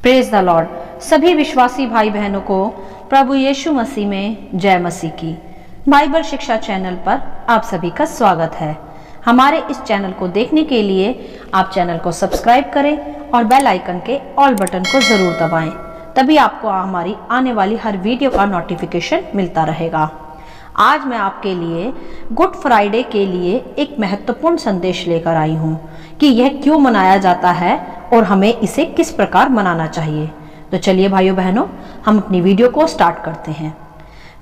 Praise the Lord. सभी विश्वासी भाई बहनों को प्रभु यीशु मसीह में जय मसीह की। बाइबल शिक्षा चैनल पर आप सभी का स्वागत है। हमारे इस चैनल को देखने के लिए आप चैनल को सब्सक्राइब करें और बेल आइकन के ऑल बटन को जरूर दबाएं, तभी आपको हमारी आने वाली हर वीडियो का नोटिफिकेशन मिलता रहेगा। आज मैं आपके लिए गुड फ्राइडे के लिए एक महत्वपूर्ण संदेश लेकर आई हूँ कि यह क्यों मनाया जाता है और हमें इसे किस प्रकार मनाना चाहिए। तो चलिए भाइयों बहनों, हम अपनी वीडियो को स्टार्ट करते हैं।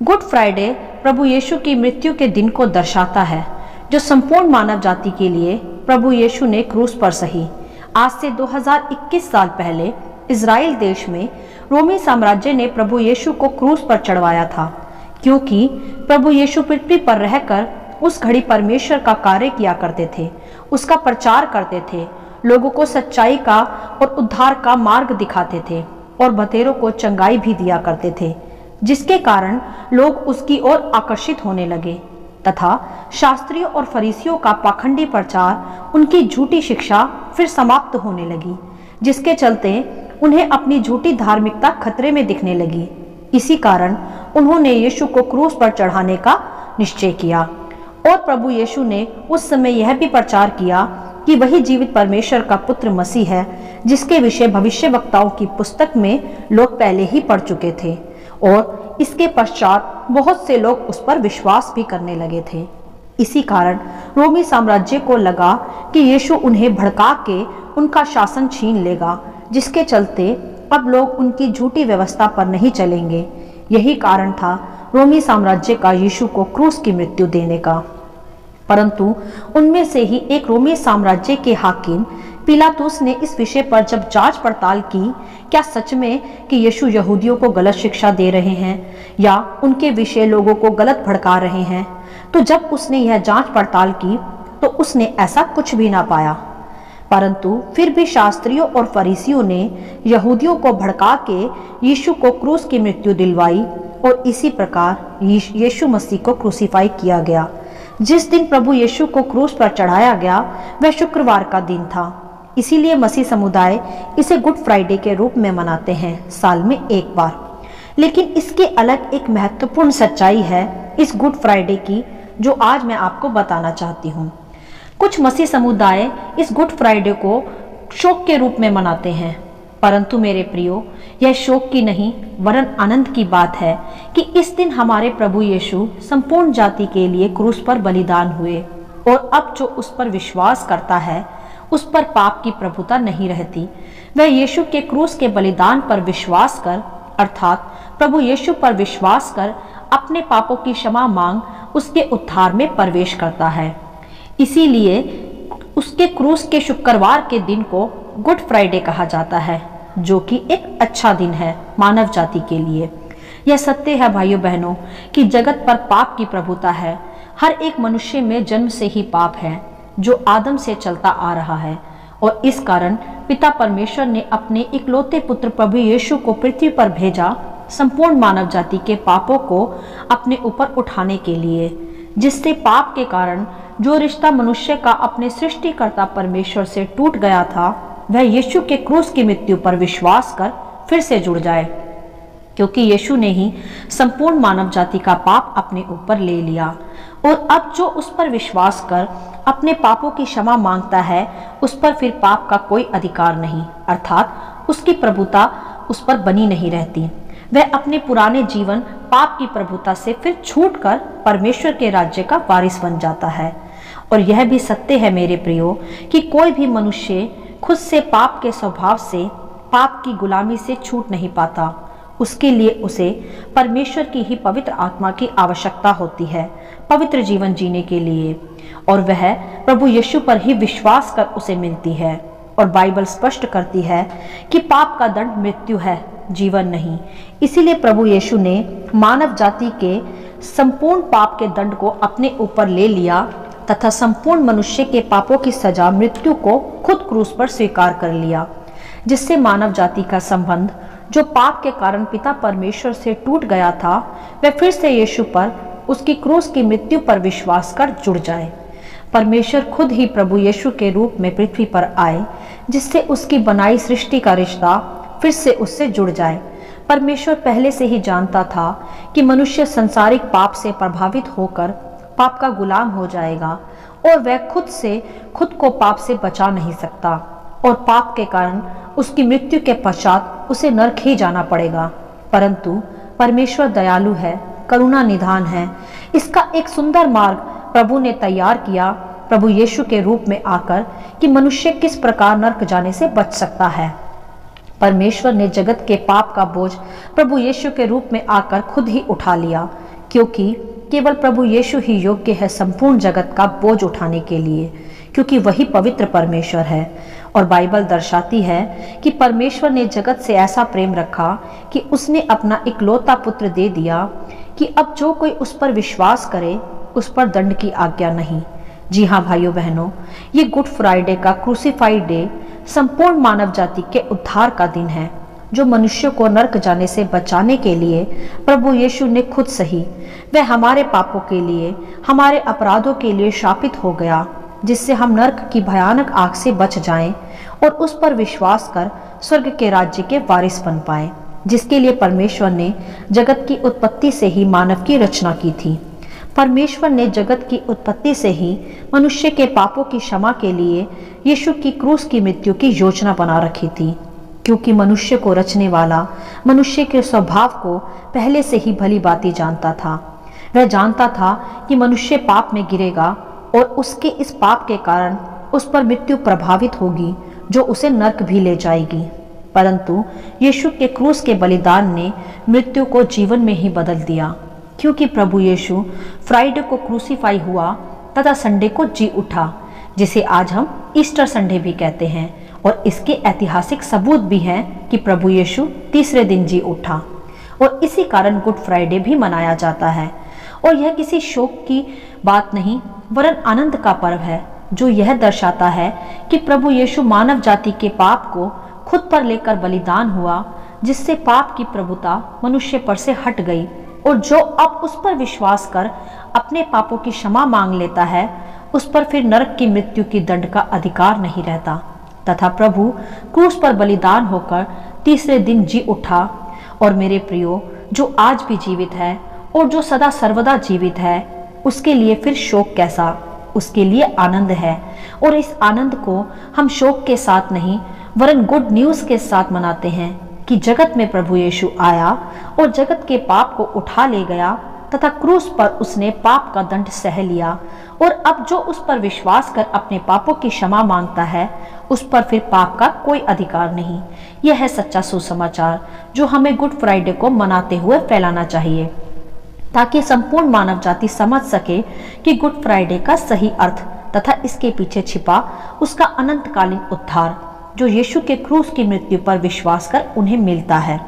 गुड फ्राइडे प्रभु यीशु की मृत्यु के दिन को दर्शाता है, जो संपूर्ण मानव जाति के लिए प्रभु यीशु ने क्रूस पर सही। आज से 2021 साल पहले इज़राइल देश में रोमी साम्राज्य ने प्रभु यीशु को क्रूस पर चढ़वाया था, क्योंकि प्रभु यीशु पृथ्वी पर रहकर उस घड़ी परमेश्वर का कार्य किया करते थे, उसका प्रचार करते थे, लोगों को सच्चाई का और उद्धार का मार्ग दिखाते थे और बतेरों को चंगाई भी दिया करते थे, जिसके कारण लोग उसकी ओर आकर्षित होने लगे तथा शास्त्रियों और फरीसियों का पाखंडी प्रचार, उनकी झूठी शिक्षा फिर समाप्त होने लगी, जिसके चलते उन्हें अपनी झूठी धार्मिकता खतरे में दिखने लगी। इसी कारण उन्होंने यीशु को क्रूस पर चढ़ाने का निश्चय किया और प्रभु यीशु ने उस समय यह भी प्रचार किया कि वही जीवित परमेश्वर का पुत्र मसीह है, जिसके विषय भविष्यवक्ताओं की पुस्तक में लोग पहले ही पढ़ चुके थे और इसके पश्चात बहुत से लोग उस पर विश्वास भी करने लगे थे। इसी कारण रोमी साम्राज्य को लगा कि यीशु उन्हें भड़का के उनका शासन छीन लेगा, जिसके चलते अब लोग उनकी झूठी व्यवस्था पर नहीं चलेंगे। यही कारण था रोमी साम्राज्य का यीशु को क्रूस की मृत्यु देने का। परंतु उनमें से ही एक रोमी साम्राज्य के हाकिम पिलातुस ने इस विषय पर जब जांच पड़ताल की, क्या सच में कि यीशु यहूदियों को गलत शिक्षा दे रहे हैं या उनके विषय लोगों को गलत भड़का रहे हैं, तो जब उसने यह जांच पड़ताल की तो उसने ऐसा कुछ भी ना पाया। परंतु फिर भी शास्त्रियों और फरीसियों ने यहूदियों को भड़का के यीशु को क्रूस की मृत्यु दिलवाई और इसी प्रकार यीशु मसीह को क्रूसीफाई किया गया। जिस दिन प्रभु यीशु को क्रूस पर चढ़ाया गया वह शुक्रवार का दिन था। इसीलिए मसीह समुदाय इसे गुड फ्राइडे के रूप में मनाते हैं, साल में एक बार। लेकिन इसके अलग एक महत्वपूर्ण सच्चाई है इस गुड फ्राइडे की, जो आज मैं आपको बताना चाहती हूँ। कुछ मसीह समुदाय इस गुड फ्राइडे को शोक के रूप में मनाते हैं, परंतु मेरे प्रियो, यह शोक की नहीं वरन आनंद की बात है कि इस दिन हमारे प्रभु यीशु संपूर्ण जाति के लिए क्रूस पर बलिदान हुए और अब जो उस पर विश्वास करता है उस पर पाप की प्रभुता नहीं रहती। वह यीशु के क्रूस के बलिदान पर विश्वास कर, अर्थात प्रभु यीशु पर विश्वास कर अपने पापों की क्षमा मांग उसके उद्धार में प्रवेश करता है। इसीलिए उसके क्रूस के शुक्रवार के दिन को गुड फ्राइडे कहा जाता है, जो कि एक अच्छा दिन है मानव जाति के लिए। यह सत्य है भाइयों बहनों कि जगत पर पाप की प्रभुता है। हर एक मनुष्य में जन्म से ही पाप है, जो आदम से चलता आ रहा है, और इस कारण पिता परमेश्वर ने अपने इकलौते पुत्र प्रभु यीशु को पृथ्वी पर भेजा संपूर्ण मानव जाति के पापों को अपने ऊपर उठाने के लिए, जिससे पाप के कारण जो रिश्ता मनुष्य का अपने सृष्टिकर्ता परमेश्वर से टूट गया था, वह यीशु के क्रूस की मृत्यु पर विश्वास कर फिर से जुड़ जाए, क्योंकि यीशु ने ही संपूर्ण मानव जाति का पाप अपने ऊपर ले लिया। और अब जो उस पर विश्वास कर अपने पापों की क्षमा मांगता है, उस पर फिर पाप का कोई अधिकार नहीं, अर्थात उसकी प्रभुता उस पर बनी नहीं रहती। वह अपने पुराने जीवन पाप की प्रभुता से फिर छूटकर परमेश्वर के राज्य का वारिस बन जाता है। और यह भी सत्य है मेरे प्रियो कि कोई भी मनुष्य खुद से पाप के स्वभाव से, पाप की गुलामी से छूट नहीं पाता। उसके लिए उसे परमेश्वर की ही पवित्र आत्मा की आवश्यकता होती है पवित्र जीवन जीने के लिए, और वह प्रभु यीशु पर ही विश्वास कर उसे मिलती है। और बाइबल स्पष्ट करती है कि पाप का दंड मृत्यु है, जीवन नहीं। इसीलिए प्रभु यीशु ने मानव जाति के संपूर्ण पाप के दंड को अपने ऊपर ले लिया तथा संपूर्ण मनुष्य के पापों की सजा मृत्यु को खुद क्रूस पर स्वीकार कर लिया, जिससे मानव जाति का संबंध जो पाप के कारण पिता परमेश्वर से टूट गया था, वह फिर से यीशु पर उसकी क्रूस की मृत्यु पर विश्वास कर जुड़ जाए। परमेश्वर खुद ही प्रभु यीशु के रूप में पृथ्वी पर आए, जिससे उसकी बनाई सृष्टि का रिश्ता फिर से उससे जुड़ जाए। परमेश्वर पहले से ही जानता था कि मनुष्य संसारिक पाप से प्रभावित होकर पाप का गुलाम हो जाएगा और वह खुद को पाप से बचा नहीं सकता और पाप के कारण उसकी मृत्यु के पश्चात उसे नरक ही जाना पड़ेगा। परंतु परमेश्वर दयालु है, करुणा निधान है। इसका एक सुंदर मार्ग प्रभु ने तैयार किया प्रभु यीशु के रूप में आकर कि मनुष्य किस प्रकार नरक जाने से बच सकता है। परमेश्वर ने जगत के पाप का बोझ प्रभु यीशु के रूप में आकर खुद ही उठा लिया, क्योंकि केवल प्रभु यीशु ही योग्य है संपूर्ण जगत का बोझ उठाने के लिए, क्योंकि वही पवित्र परमेश्वर है। और बाइबल दर्शाती है कि परमेश्वर ने जगत से ऐसा प्रेम रखा कि उसने अपना इकलौता पुत्र दे दिया कि अब जो कोई उस पर विश्वास करे उस पर दंड की आज्ञा नहीं। जी हाँ भाइयों बहनों, ये गुड फ्राइडे का क्रूसीफाइड डे संपूर्ण मानव जाति के उद्धार का दिन है, जो मनुष्य को नरक जाने से बचाने के लिए प्रभु यीशु ने खुद सही वह हमारे पापों के लिए, हमारे अपराधों के लिए शापित हो गया, जिससे हम नरक की भयानक आग से बच जाएं और उस पर विश्वास कर स्वर्ग के राज्य के वारिस बन पाए, जिसके लिए परमेश्वर ने जगत की उत्पत्ति से ही मानव की रचना की थी। परमेश्वर ने जगत की उत्पत्ति से ही मनुष्य के पापों की क्षमा के लिए यीशु की क्रूस की मृत्यु की योजना बना रखी थी, क्योंकि मनुष्य को रचने वाला मनुष्य के स्वभाव को पहले से ही भली भांति जानता था। वह जानता था कि मनुष्य पाप में गिरेगा और उसके इस पाप के कारण उस पर मृत्यु प्रभावित होगी, जो उसे नरक भी ले जाएगी। परंतु यीशु के क्रूस के बलिदान ने मृत्यु को जीवन में ही बदल दिया, क्योंकि प्रभु यीशु फ्राइडे को क्रूसीफाई हुआ तथा संडे को जी उठा, जिसे आज हम ईस्टर संडे भी कहते हैं। और इसके ऐतिहासिक सबूत भी हैं कि प्रभु यीशु तीसरे दिन जी उठा, और इसी कारण गुड फ्राइडे भी मनाया जाता है। और यह किसी शोक की बात नहीं, वरन आनंद का पर्व है, जो यह दर्शाता है कि प्रभु यीशु मानव जाति के पाप को खुद पर लेकर बलिदान हुआ, जिससे पाप की प्रभुता मनुष्य पर से हट गई, और जो अब उस पर विश्वास कर अपने पापों की क्षमा मांग लेता है, उस पर फिर नरक की मृत्यु की दंड का अधिकार नहीं रहता। तथा प्रभु क्रूस पर बलिदान होकर तीसरे दिन जी उठा। और मेरे प्रियो, जो आज भी जीवित है और जो सदा सर्वदा जीवित है, उसके लिए फिर शोक कैसा, उसके लिए आनंद है। और इस आनंद को हम शोक के साथ नहीं, वरन गुड न्यूज़ के साथ मनाते हैं कि जगत में प्रभु यीशु आया और जगत के पाप को उठा ले गया, तथा क्रूस पर उसने पाप का दंड सह लिया। और अब जो उस पर विश्वास कर अपने पापों की क्षमा मांगता है, उस पर फिर पाप का कोई अधिकार नहीं। यह है सच्चा सुसमाचार, जो हमें गुड फ्राइडे को मनाते हुए फैलाना चाहिए, ताकि संपूर्ण मानव जाति समझ सके कि गुड फ्राइडे का सही अर्थ तथा इसके पीछे छिपा उसका अनंतकालीन उद्धार, जो यीशु के क्रूस की मृत्यु पर विश्वास कर उन्हें मिलता है।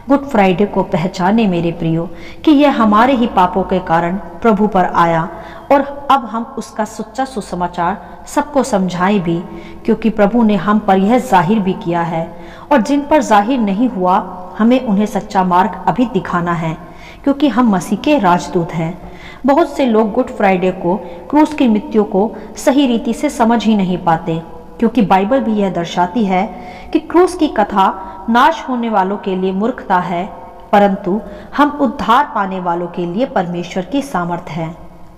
गुड फ्राइडे को पहचाने मेरे प्रियो कि यह हमारे ही पापों के कारण प्रभु पर आया, और अब हम उसका सच्चा सुसमाचार सबको समझाएं भी, क्योंकि प्रभु ने हम पर यह जाहिर भी किया है, और जिन पर जाहिर नहीं हुआ हमें उन्हें सच्चा मार्ग अभी दिखाना है, क्योंकि हम मसीह के राजदूत हैं। बहुत से लोग गुड फ्राइडे को, क्रूस की मृत्यु को सही रीति से समझ ही नहीं पाते, क्योंकि बाइबल भी यह दर्शाती है कि क्रूस की कथा नाश होने वालों के लिए मूर्खता है, परंतु हम उद्धार पाने वालों के लिए परमेश्वर की सामर्थ है।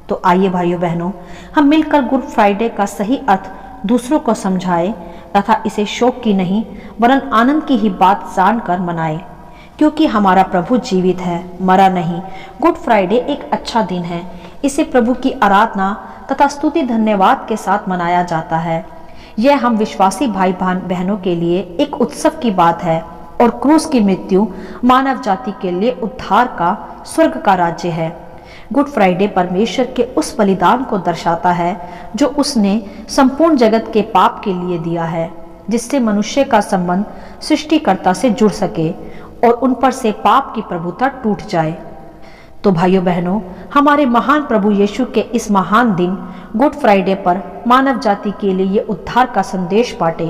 तो आइए भाइयों बहनों, हम मिलकर गुड फ्राइडे का सही अर्थ दूसरों को समझाएं तथा इसे शोक की नहीं वरन आनंद की ही बात जानकर मनाएं, क्योंकि हमारा प्रभु जीवित है, मरा नहीं। गुड फ्राइडे एक अच्छा दिन है। इसे प्रभु की आराधना तथा स्तुति धन्यवाद के साथ मनाया जाता है। यह हम विश्वासी भाई बहनों के लिए एक उत्सव की बात है, और क्रूस की मृत्यु मानव जाति के लिए उद्धार का, स्वर्ग का राज्य है। गुड फ्राइडे परमेश्वर के उस बलिदान को दर्शाता है जो उसने संपूर्ण जगत के पाप के लिए दिया है, जिससे मनुष्य का संबंध सृष्टिकर्ता से जुड़ सके और उन पर से पाप की प्रभुता टूट जाए। तो भाइयों बहनों, हमारे महान प्रभु यीशु के इस महान दिन गुड फ्राइडे पर मानव जाति के लिए ये उद्धार का संदेश बांटे,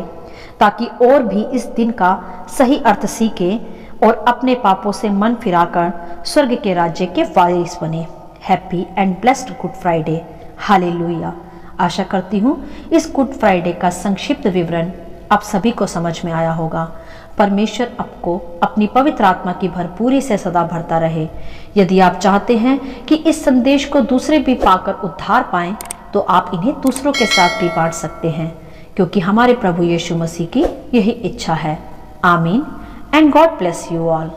ताकि और भी इस दिन का सही अर्थ सीखे और अपने पापों से मन फिराकर स्वर्ग के राज्य के वारिस बने। Happy and blessed Good Friday. Hallelujah. आशा करती हूँ इस गुड फ्राइडे का संक्षिप्त विवरण आप सभी को समझ में आया होगा। परमेश्वर आपको अपनी पवित्र आत्मा की भरपूरी से सदा भरता रहे। यदि आप चाहते हैं कि इस संदेश को दूसरे भी पाकर उद्धार पाएं, तो आप इन्हें दूसरों के साथ भी बांट सकते हैं, क्योंकि हमारे प्रभु यीशु मसीह की यही इच्छा है। आमीन and God bless you all.